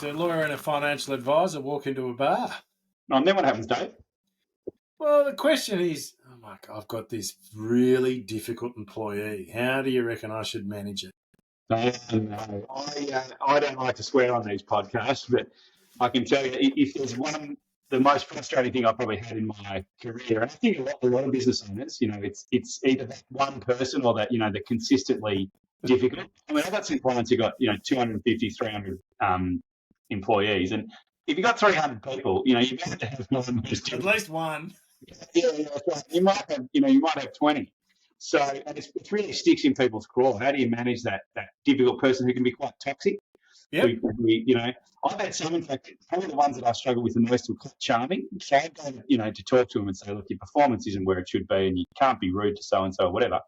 Alex, a lawyer and a financial advisor walk into a bar. And then what happens, Dave? Well, the question is, oh my God, I've got this really difficult employee. How do you reckon I should manage it? No, I don't like to swear on these podcasts, but I can tell you if there's the most frustrating thing I've probably had in my career, and I think a lot of business owners, it's either that one person or that, the consistently difficult. I mean, I've got some clients who got, 250, 300 employees, and if you've got 300 people, you're going to have one who's At least one. Yeah, you might have 20. So, and it really sticks in people's craw. How do you manage that difficult person who can be quite toxic? Yeah. I've had some, in fact, probably the ones that I struggle with the most were quite charming. So I'd go, to talk to them and say, look, your performance isn't where it should be and you can't be rude to so-and-so or whatever.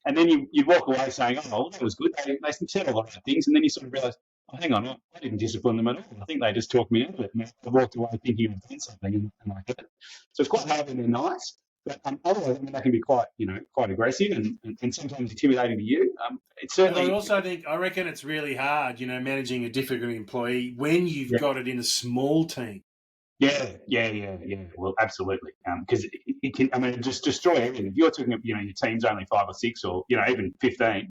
And then you walk away saying, oh, well, that was good. They said a lot of things. And then you sort of realise, oh, hang on, I didn't discipline them at all. I think they just talked me out of it. And I walked away thinking I'd done something and I didn't. So it's quite hard when they're nice. But otherwise, they can be quite aggressive and sometimes intimidating to you. It's certainly. And I reckon it's really hard, managing a difficult employee when you've got it in a small team. Yeah. Well, absolutely. Because it can, just destroy everything. If you're talking, your team's only 5 or 6 or, even 15, and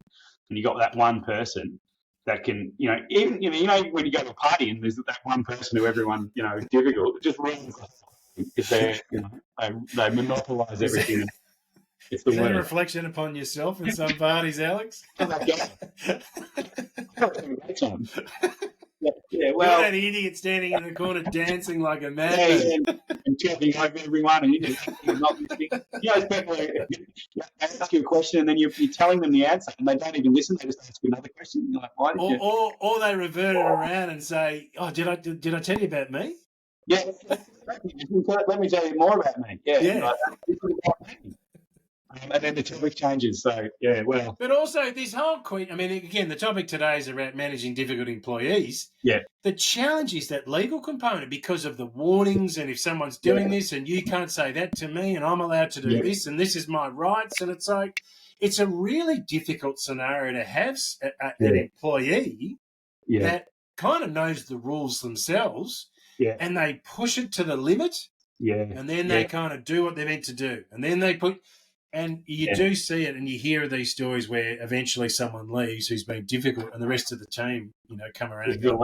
you got that one person that can, even, when you go to a party and there's that one person who everyone, is difficult, it just ruins the whole thing. If they monopolise everything. It's the Is that word. a reflection upon yourself in some parties, Alex? Yeah, well, you're that idiot standing in the corner dancing like a madman. And talking over everyone, and you're not listening. People they ask you a question, and then you're telling them the answer, and they don't even listen. They just ask you another question. You're like, why did you? Or they revert it around and say, "Oh, did I tell you about me?" Yeah, let me tell you more about me. Yeah. And then the topic changes. So, yeah, well. But also this whole again, the topic today is about managing difficult employees. Yeah. The challenge is that legal component because of the warnings and if someone's doing this and you can't say that to me and I'm allowed to do this and this is my rights. And it's like, it's a really difficult scenario to have an employee that kind of knows the rules themselves and they push it to the limit and then they kind of do what they're meant to do. And then they put... And you do see it and you hear these stories where eventually someone leaves who's been difficult and the rest of the team, come around and go,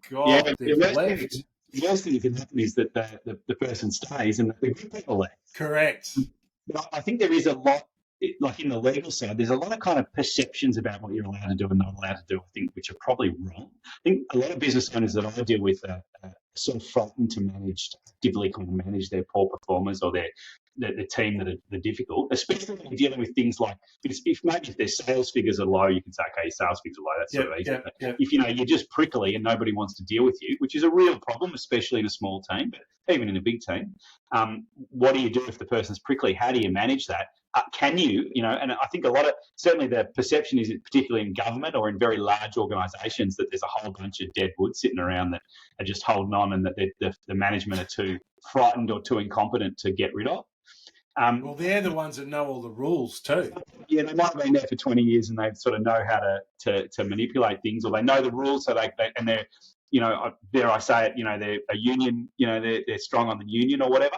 God, they've left. The worst thing that can happen is that the person stays and the good people leave. Correct. But I think there is a lot, like in the legal side, there's a lot of kind of perceptions about what you're allowed to do and not allowed to do, I think, which are probably wrong. I think a lot of business owners that I deal with are sort of frightened to actively kind of manage their poor performers or the team that are difficult, especially when you're dealing with things like if their sales figures are low, you can say, okay, your sales figures are low, that's sort of easy. If you're just prickly and nobody wants to deal with you, which is a real problem, especially in a small team, but even in a big team, what do you do if the person's prickly? How do you manage that? Can you, and I think certainly the perception is, particularly in government or in very large organisations, that there's a whole bunch of dead wood sitting around that are just holding on and that the management are too frightened or too incompetent to get rid of. Well, they're the ones that know all the rules too. Yeah, they might have been there for 20 years and they sort of know how to manipulate things, or they know the rules, so they're, dare I say it, they're a union, they're strong on the union or whatever.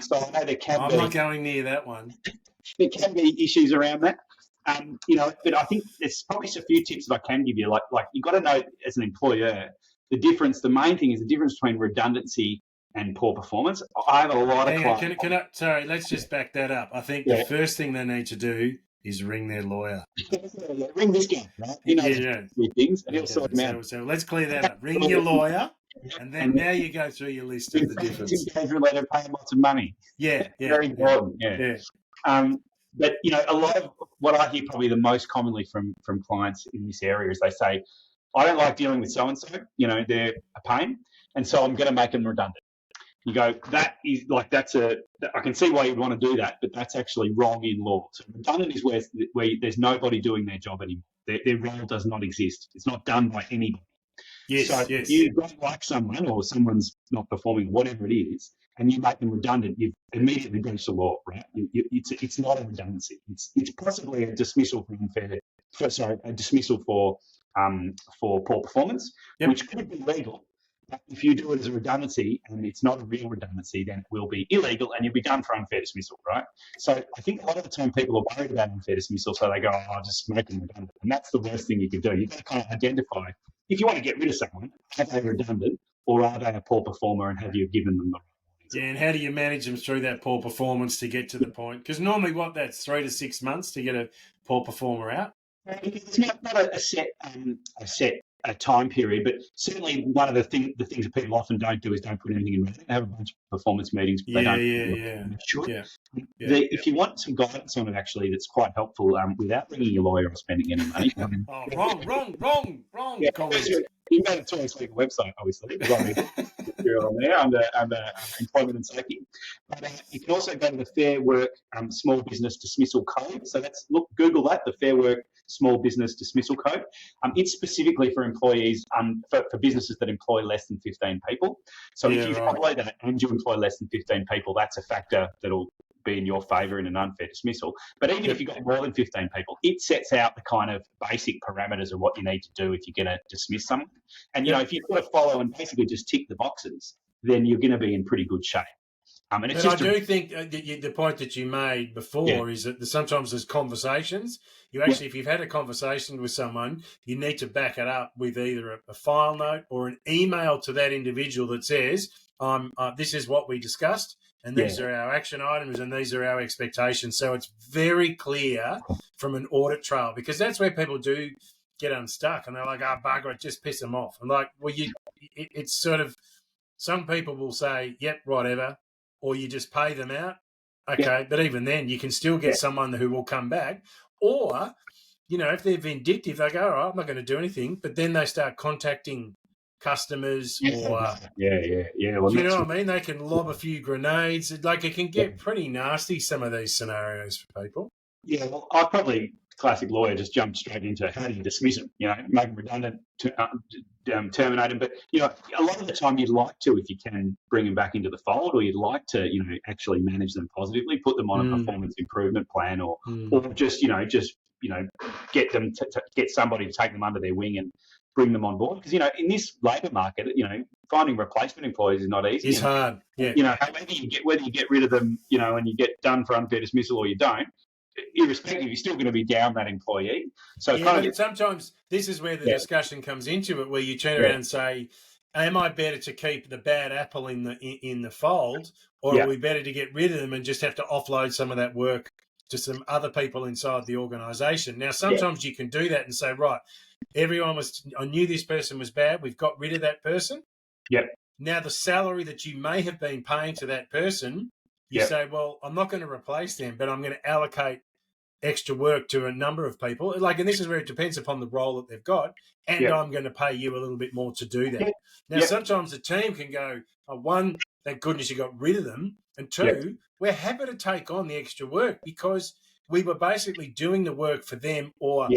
So I know there can be... I'm not going near that one. There can be issues around that. But I think there's probably a few tips that I can give you. Like you've got to know as an employer the main thing is the difference between redundancy and poor performance. I have a lot of clients. Sorry, let's just back that up. I think the first thing they need to do is ring their lawyer. Ring this guy, right? He knows things and he'll sort them out. So let's clear that up. Ring your lawyer, and then now you go through your list of the difference. Pay them lots of money. Yeah. Very important. Yeah. But a lot of what I hear probably the most commonly from clients in this area is they say, I don't like dealing with so-and-so, they're a pain, and so I'm going to make them redundant. You go, that is like, I can see why you'd want to do that, but that's actually wrong in law. So redundant is where there's nobody doing their job anymore. Their role does not exist. It's not done by anybody. Yes. If you don't like someone or someone's not performing, whatever it is, and you make them redundant, you've immediately breached the law, right? It's not a redundancy. It's possibly a dismissal for poor performance, which could be legal. If you do it as a redundancy and it's not a real redundancy, then it will be illegal and you'll be done for unfair dismissal, right? So I think a lot of the time people are worried about unfair dismissal, so they go, oh, I'll just make them redundant. And that's the worst thing you can do. You've got to kind of identify, if you want to get rid of someone, are they redundant or are they a poor performer and have you given them the right warnings? Yeah, and how do you manage them through that poor performance to get to the point? Because normally that's 3 to 6 months to get a poor performer out. It's not a set time period, but certainly one of the things that people often don't do is don't put anything in writing. They have a bunch of performance meetings, but they don't. If you want some guidance on it, actually, that's quite helpful without bringing your lawyer or spending any money. Wrong. Yeah, you go to Toy's legal website, obviously. You're on there under employment and safety. But you can also go to the Fair Work Small Business Dismissal Code. So Google that, the Fair Work Small Business Dismissal Code. It's specifically for employees, for businesses that employ less than 15 people. So if you follow that and you employ less than 15 people, that's a factor that'll be in your favour in an unfair dismissal. But even if you've got more than 15 people, it sets out the kind of basic parameters of what you need to do if you're going to dismiss someone. And, if you've got to follow and basically just tick the boxes, then you're going to be in pretty good shape. And I do think the point that you made before is that sometimes there's conversations. You actually, if you've had a conversation with someone, you need to back it up with either a file note or an email to that individual that says, this is what we discussed, and these are our action items, and these are our expectations. So it's very clear from an audit trail, because that's where people do get unstuck, and they're like, bugger it, just piss them off. And like, well, it's sort of, some people will say, yep, whatever, or you just pay them out. Okay, but even then, you can still get someone who will come back. Or, if they're vindictive, they go, all right, I'm not going to do anything. But then they start contacting customers or... Well, you know what I mean? They can lob a few grenades. Like, it can get pretty nasty, some of these scenarios for people. Yeah, well, I probably, classic lawyer, just jumped straight into how do you dismiss them? Make them redundant, terminate them. But, a lot of the time you'd like to, if you can, bring them back into the fold, or you'd like to, actually manage them positively, put them on a performance improvement plan, or just get them get somebody to take them under their wing and bring them on board. Because, in this labour market, finding replacement employees is not easy. It's hard. Yeah. Whether you get rid of them, and you get done for unfair dismissal or you don't, irrespective, you're still going to be down that employee. So sometimes this is where the discussion comes into it, where you turn around and say, am I better to keep the bad apple in the fold, or are we better to get rid of them and just have to offload some of that work to some other people inside the organisation? Now, sometimes you can do that and say, right, I knew this person was bad, we've got rid of that person. Yep. Now, the salary that you may have been paying to that person, you say, well, I'm not going to replace them, but I'm going to allocate extra work to a number of people. And this is where it depends upon the role that they've got, and I'm going to pay you a little bit more to do that. Now, sometimes the team can go, one, thank goodness you got rid of them, and two, we're happy to take on the extra work because we were basically doing the work for them or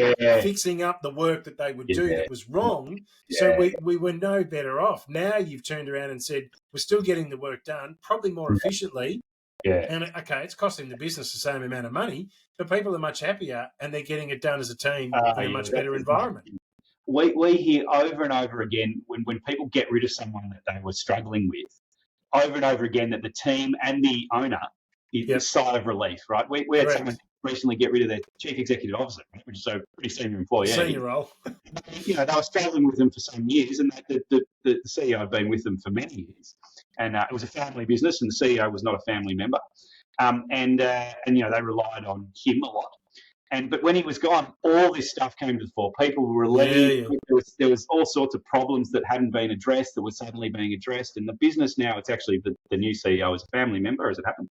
fixing up the work that they would do that was wrong. So we were no better off. Now you've turned around and said, we're still getting the work done, probably more efficiently. Yeah. And, it's costing the business the same amount of money, but people are much happier and they're getting it done as a team in a much better environment. We hear over and over again when people get rid of someone that they were struggling with, over and over again, that the team and the owner is a sigh of relief, right? We had someone recently get rid of their chief executive officer, which is a pretty senior employee. Senior role. They were struggling with them for some years, and the CEO had been with them for many years. And it was a family business, and the CEO was not a family member. And they relied on him a lot. But when he was gone, all this stuff came to the fore. People were leaving. There was all sorts of problems that hadn't been addressed that were suddenly being addressed. And the business now, it's actually the new CEO is a family member, as it happened,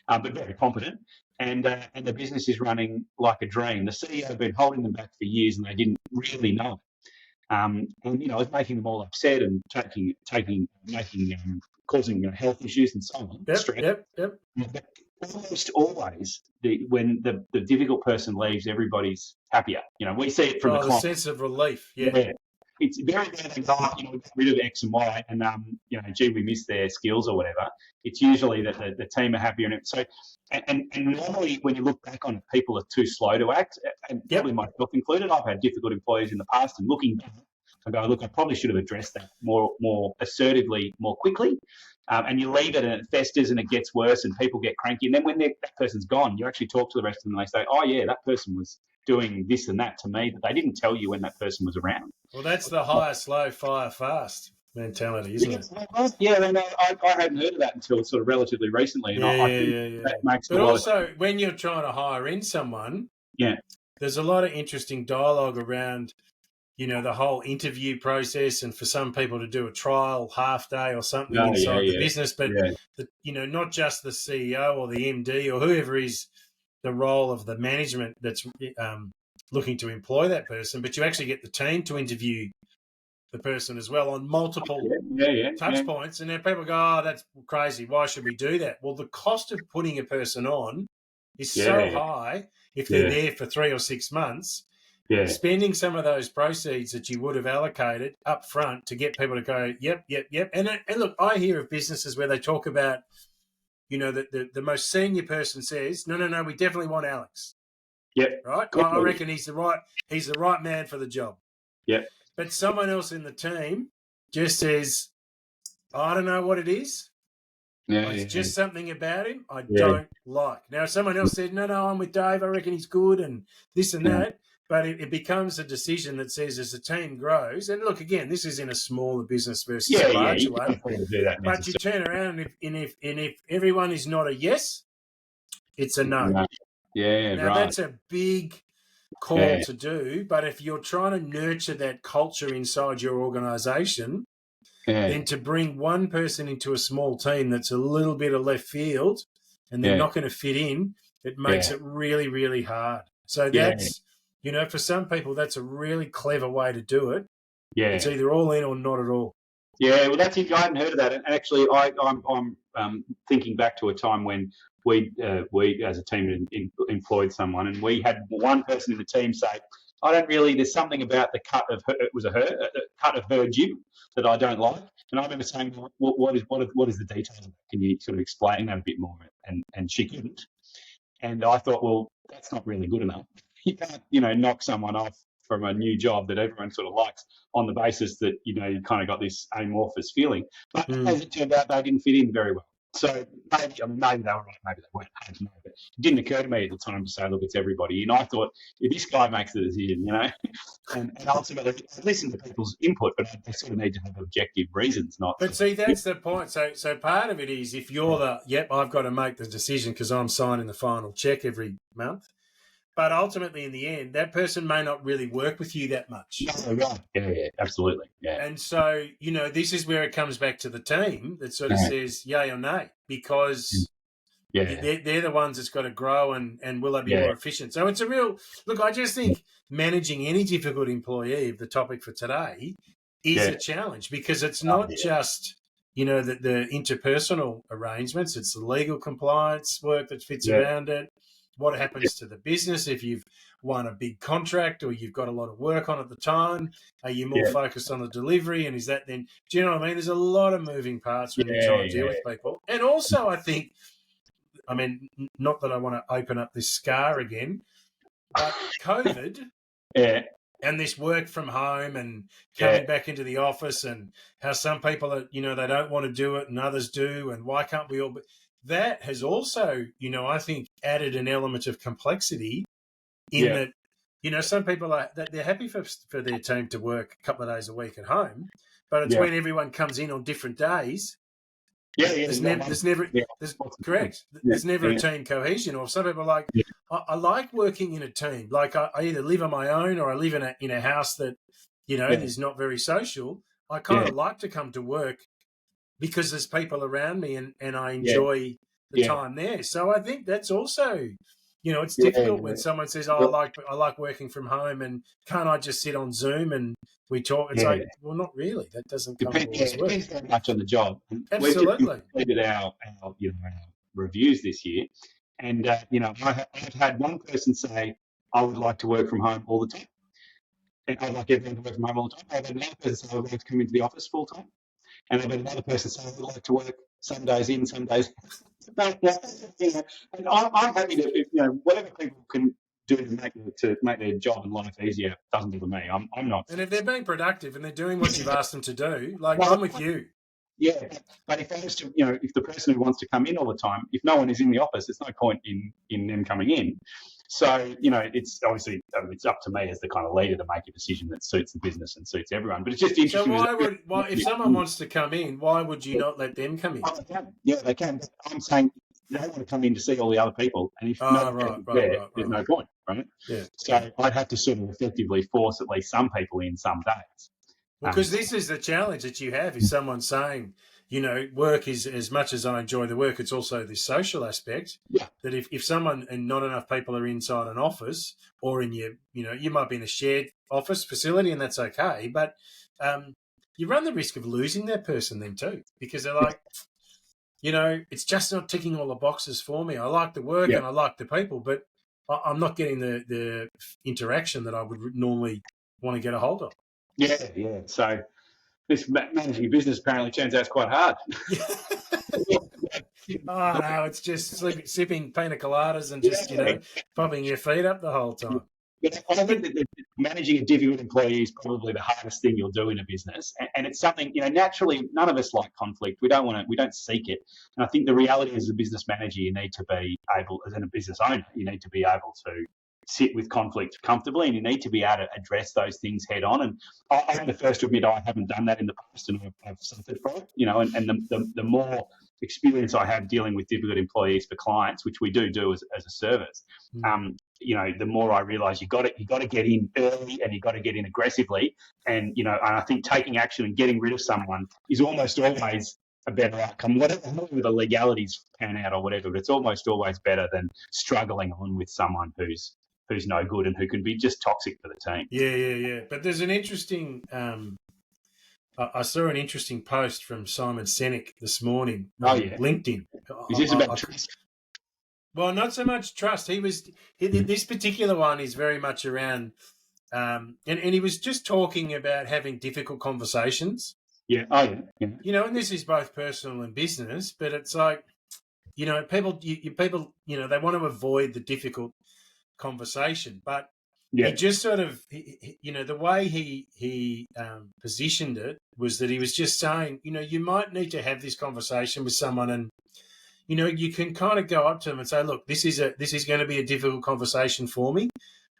but very competent. And the business is running like a dream. The CEO had been holding them back for years, and they didn't really know it. It was making them all upset and causing health issues and so on. Yep. But almost always, when the difficult person leaves, everybody's happier. We see it from the client. Sense of relief. Yeah. It's very bad they we got rid of X and Y, and we miss their skills or whatever. It's usually that the team are happier, and normally when you look back on it, people are too slow to act, and probably myself included. I've had difficult employees in the past, and looking back, I go, look, I probably should have addressed that more assertively, more quickly. And you leave it and it festers and it gets worse and people get cranky. And then when that person's gone, you actually talk to the rest of them and they say, oh, yeah, that person was doing this and that to me, but they didn't tell you when that person was around. Well, that's the hire slow, fire fast mentality, isn't it? Yeah, and I hadn't heard of that until sort of relatively recently. And I think that makes but a lot also, of when you're trying to hire in someone, yeah, there's a lot of interesting dialogue around, the whole interview process, and for some people to do a trial half day or something inside the business, but not just the CEO or the MD or whoever is the role of the management that's looking to employ that person, but you actually get the team to interview the person as well on multiple touch points. And then people go, oh, that's crazy. Why should we do that? Well, the cost of putting a person on is so high if they're there for 3 or 6 months. Spending some of those proceeds that you would have allocated up front to get people to go, yep. And look, I hear of businesses where they talk about, the most senior person says, no, we definitely want Alex. Yep. Right? I reckon he's the right man for the job. Yep. But someone else in the team just says, I don't know what it is. It's just something about him I don't like. Now, if someone else said, no, I'm with Dave, I reckon he's good and this and that. But it becomes a decision that says as the team grows, and look, again, this is in a smaller business versus a larger one. But you turn around and if everyone is not a yes, it's a no. Now, that's a big call to do, but if you're trying to nurture that culture inside your organisation, then to bring one person into a small team that's a little bit of left field and they're not going to fit in, it makes it really, really hard. So that's, for some people, that's a really clever way to do it. It's either all in or not at all. Yeah, well, that's it. I hadn't heard of that. And actually, I'm thinking back to a time when we as a team employed someone, and we had one person in the team say, "I don't really. There's something about the cut of her. It was a cut of her jib that I don't like." And I remember saying, "What is the details? Can you sort of explain that a bit more?" And she couldn't. And I thought, well, that's not really good enough. You can't, knock someone off from a new job that everyone sort of likes on the basis that, you kind of got this amorphous feeling. But as it turned out, they didn't fit in very well. So maybe they were right, maybe they weren't. I don't know. But it didn't occur to me at the time to say, look, it's everybody. And I thought, if this guy makes the decision, and ultimately, I listen to people's input, but they sort of need to have objective reasons, not. But see, that's the point. So part of it is if you're I've got to make the decision because I'm signing the final check every month. But ultimately, in the end, that person may not really work with you that much. No, right. Yeah, absolutely. Yeah. And so, this is where it comes back to the team that sort of says yay or nay, because they're the ones that's got to grow and will they be more efficient. So it's a real look. I just think managing any difficult employee, the topic for today, is a challenge because it's not just the interpersonal arrangements. It's the legal compliance work that fits around it. What happens to the business if you've won a big contract or you've got a lot of work on at the time? Are you more focused on the delivery? And is that then, do you know what I mean? There's a lot of moving parts when you try and deal with people. And also, I think, not that I want to open up this scar again, but COVID and this work from home and coming back into the office and how some people are, they don't want to do it and others do. And why can't we all? That has also, I think, added an element of complexity in that, some people they're happy for their team to work a couple of days a week at home, but it's when everyone comes in on different days. There's never a team cohesion. Or some people are like, I like working in a team. Like I either live on my own or I live in a house that, is not very social. I kind of like to come to work because there's people around me and I enjoy the time there. So I think that's also, it's difficult when someone says, oh, I like working from home and can't I just sit on Zoom and we talk? It's like, well, not really. That doesn't come depends very much on the job. Absolutely. We've completed our reviews this year. And, I've had one person say, I would like to work from home all the time. And I'd like everyone to work from home all the time. I've had another person say, I would like to come into the office full time. And I've had another person say, I would like to work some days in, some days. And I'm happy to, whatever people can do to make their job and life easier doesn't bother me. I'm not. And if they're being productive and they're doing what you've asked them to do, like Well, I'm with you. yeah, but if I was to, if the person who wants to come in all the time, if no one is in the office, there's no point in them coming in. So, it's obviously it's up to me as the kind of leader to make a decision that suits the business and suits everyone. But it's just interesting. So if someone wants to come in, why would you not let them come in? Oh, they can. Yeah, they can. I'm saying they want to come in to see all the other people, and if there's no point, right? Yeah. So I'd have to sort of effectively force at least some people in some days. Well, because this is the challenge that you have, is someone saying, work is, as much as I enjoy the work, it's also this social aspect. Yeah. That if someone and not enough people are inside an office, or in your, you might be in a shared office facility, and that's okay, but you run the risk of losing that person then too, because they're like, it's just not ticking all the boxes for me. I like the work and I like the people, but I'm not getting the interaction that I would normally want to get a hold of. Yeah. So this managing a business apparently turns out quite hard. Oh, no, it's just sipping pina coladas and just, popping your feet up the whole time. But I think that managing a difficult employee is probably the hardest thing you'll do in a business. And it's something, naturally, none of us like conflict. We don't seek it. And I think the reality is, as a business manager, you need to be able, as a business owner, you need to be able to sit with conflict comfortably, and you need to be able to address those things head on. And I'm the first to admit I haven't done that in the past, and I've suffered from it, and the more experience I have dealing with difficult employees for clients, which we do as a service, the more I realise you got to get in early, and you got to get in aggressively, and and I think taking action and getting rid of someone is almost always a better outcome, whatever the legalities pan out or whatever. But it's almost always better than struggling on with someone who's no good and who can be just toxic for the team. Yeah. But there's an interesting. I saw an interesting post from Simon Sinek this morning on LinkedIn. Is this about trust? Well, not so much trust. This particular one is very much around, and he was just talking about having difficult conversations. Yeah. And this is both personal and business, but it's like, people, they want to avoid the difficult conversation, but he just sort of, the way he positioned it was that he was just saying, you might need to have this conversation with someone, and you can kind of go up to them and say, look, this is going to be a difficult conversation for me.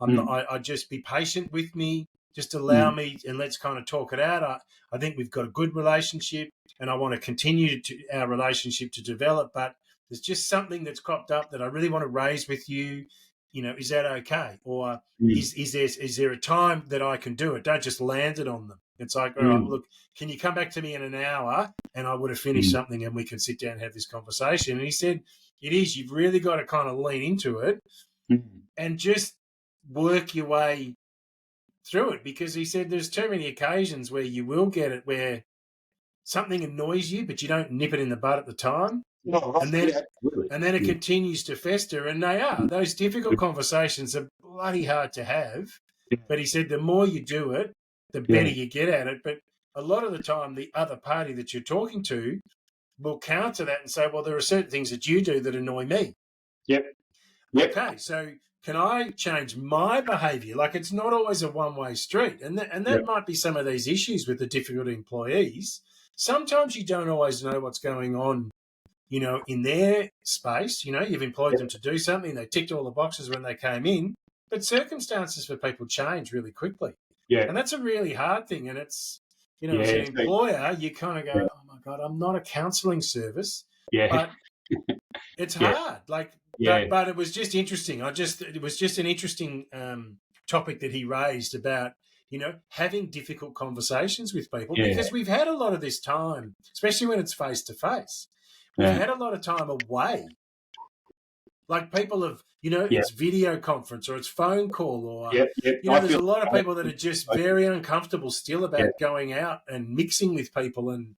I just be patient with me, just allow me, and let's kind of talk it out. I think we've got a good relationship, and I want to continue our relationship to develop, but there's just something that's cropped up that I really want to raise with you. Is that okay? Or is there a time that I can do it? Don't just land it on them. It's like, all right, look, can you come back to me in an hour, and I would have finished something, and we can sit down and have this conversation. And he said, you've really got to kind of lean into it and just work your way through it, because he said there's too many occasions where you will get it where something annoys you, but you don't nip it in the bud at the time. And then it continues to fester, and those difficult conversations are bloody hard to have. But he said the more you do it, the better you get at it. But a lot of the time, the other party that you're talking to will counter that and say, well, there are certain things that you do that annoy me. Okay, so can I change my behaviour? Like, it's not always a one-way street. And that might be some of these issues with the difficult employees. Sometimes you don't always know what's going on, in their space. You've employed them to do something. They ticked all the boxes when they came in. But circumstances for people change really quickly. Yeah. And that's a really hard thing. And it's, as an employer, you kind of go, oh, my God, I'm not a counselling service. Yeah. But it's hard. But it was just interesting. It was just an interesting topic that he raised about, having difficult conversations with people, because we've had a lot of this time, especially when it's face-to-face. We've had a lot of time away. Like, people have, it's video conference, or it's phone call, or, there's a lot of people that are just very uncomfortable still about going out and mixing with people and,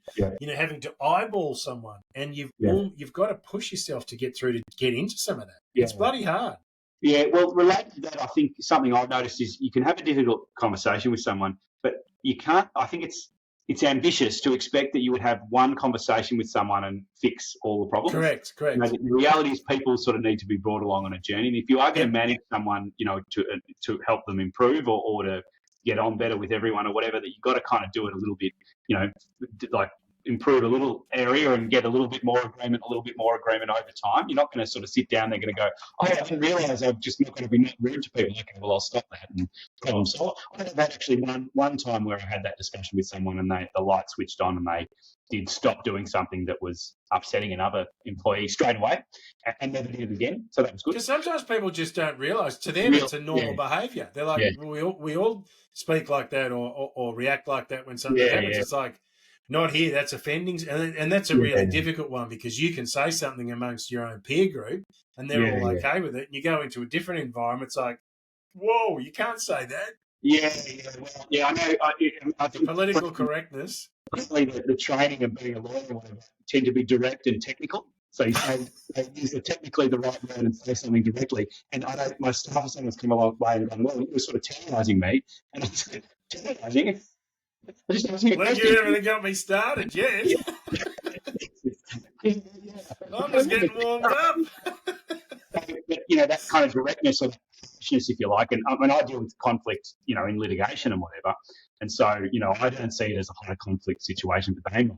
having to eyeball someone. And you've got to push yourself to get through to get into some of that. Yeah. It's bloody hard. Yeah, well, related to that, I think something I've noticed is you can have a difficult conversation with someone, but you can't. I think it's it's ambitious to expect that you would have one conversation with someone and fix all the problems. Correct. The reality is people sort of need to be brought along on a journey. And if you are going to manage someone, to help them improve or to get on better with everyone or whatever, that you've got to kind of do it a little bit, like improve a little area and get a little bit more agreement over time. You're not going to sort of sit down there going to go, oh, I didn't realise I'm just not going to be rude to people. Okay, well, I'll stop that and problem solve. I had actually one time where I had that discussion with someone and the light switched on and they did stop doing something that was upsetting another employee straight away and never did it again. So that was good. Because sometimes people just don't realise. To them, it's a normal behaviour. They're like, we all speak like that or react like that when something happens. It's like, not here, that's offending. And that's a really difficult one because you can say something amongst your own peer group and they're all okay with it. And you go into a different environment, it's like, whoa, you can't say that. I know. I think political correctness. The training of being a lawyer or whatever tend to be direct and technical. So you say they use technically the right word and say something directly. And my staff or someone's come a long way and gone, well, you were sort of terrorising me. And I said, terrorising? Well, you haven't got me started yet. I'm just getting warmed up. But that kind of directness or harshness, if you like, and I deal with conflict, in litigation and whatever, and so I don't see it as a high conflict situation, but they might,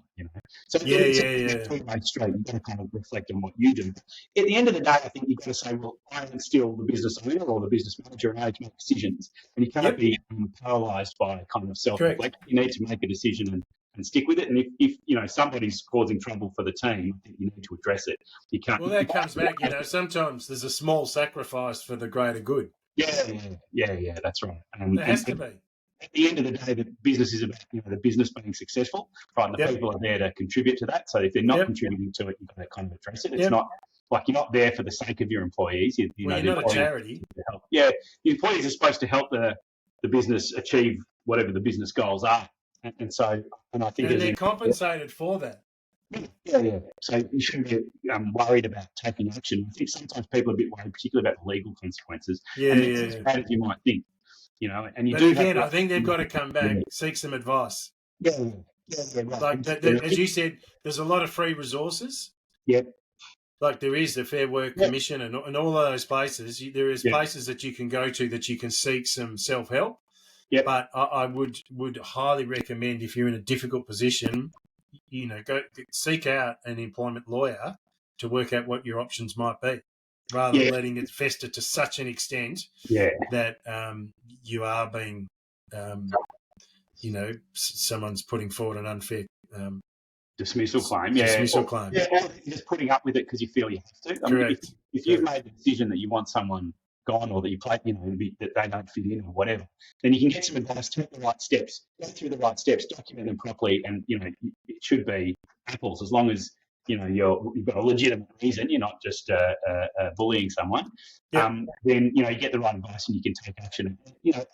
So it's a two-way street. You've got to kind of reflect on what you do. At the end of the day, I think you've got to say, well, I am still the business owner or the business manager, and I have to make decisions, and you can't be paralysed by kind of self-reflection. You need to make a decision and stick with it. And if somebody's causing trouble for the team, I think you need to address it. You can't. Well, that comes back. Sometimes there's a small sacrifice for the greater good. Yeah. That's right. There has to be. At the end of the day, the business is about the business being successful, right? And the people are there to contribute to that. So if they're not contributing to it, you've got to kind of address it. It's not like you're not there for the sake of your employees. You're not a charity. The employees are supposed to help the business achieve whatever the business goals are. And I think they're compensated for that. Yeah. So you shouldn't be worried about taking action. I think sometimes people are a bit worried, particularly about the legal consequences. As bad as you might think, And you I think they've got to come back, seek some advice. Right. Like as you said, there's a lot of free resources. Yep. Like there is the Fair Work Commission and all of those places. There is places that you can go to that you can seek some self-help. Yep. But I would highly recommend if you're in a difficult position, go seek out an employment lawyer to work out what your options might be, rather than letting it fester to such an extent that you are being, someone's putting forward an unfair dismissal claim. Dismissal claim. Or just putting up with it because you feel you have to. Correct. If you've made the decision that you want someone gone or that you play, that they don't fit in or whatever, then you can get some advice, take the right steps, go through the right steps, document them properly, and it should be apples as long as you've got a legitimate reason, you're not just bullying someone. Then you get the right advice and you can take action.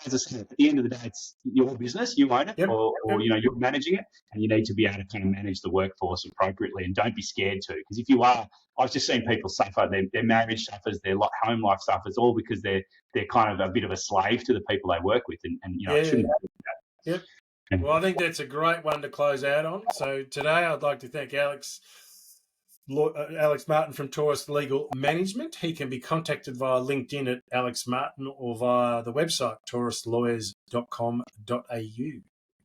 As I said, at the end of the day, it's your business, you own it, or you're managing it, and you need to be able to kind of manage the workforce appropriately, and don't be scared to, because if you are, I've just seen people suffer. Their marriage suffers, their home life suffers, all because they're kind of a bit of a slave to the people they work with, and it shouldn't be that. Yep. Well, I think that's a great one to close out on. So today I'd like to thank Alex Martin from Taurus Legal Management. He can be contacted via LinkedIn at Alex Martin or via the website tauruslawyers.com.au.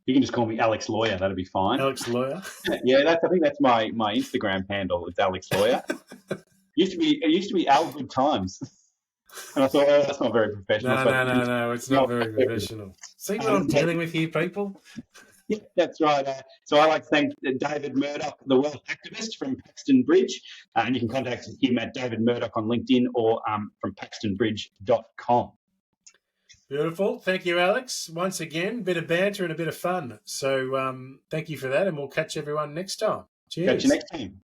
You can just call me Alex Lawyer. That'll be fine. Alex Lawyer. I think that's my Instagram handle. It's Alex Lawyer. It used to be Al Good Times. And I thought, that's not very professional. No, it's not very professional. See what I'm dealing with here, people? Yeah, that's right. So I'd like to thank David Murdoch, the wealth activist from Paxton Bridge. And you can contact him at David Murdoch on LinkedIn or from paxtonbridge.com. Beautiful. Thank you, Alex. Once again, a bit of banter and a bit of fun. So thank you for that, and we'll catch everyone next time. Cheers. Catch you next time.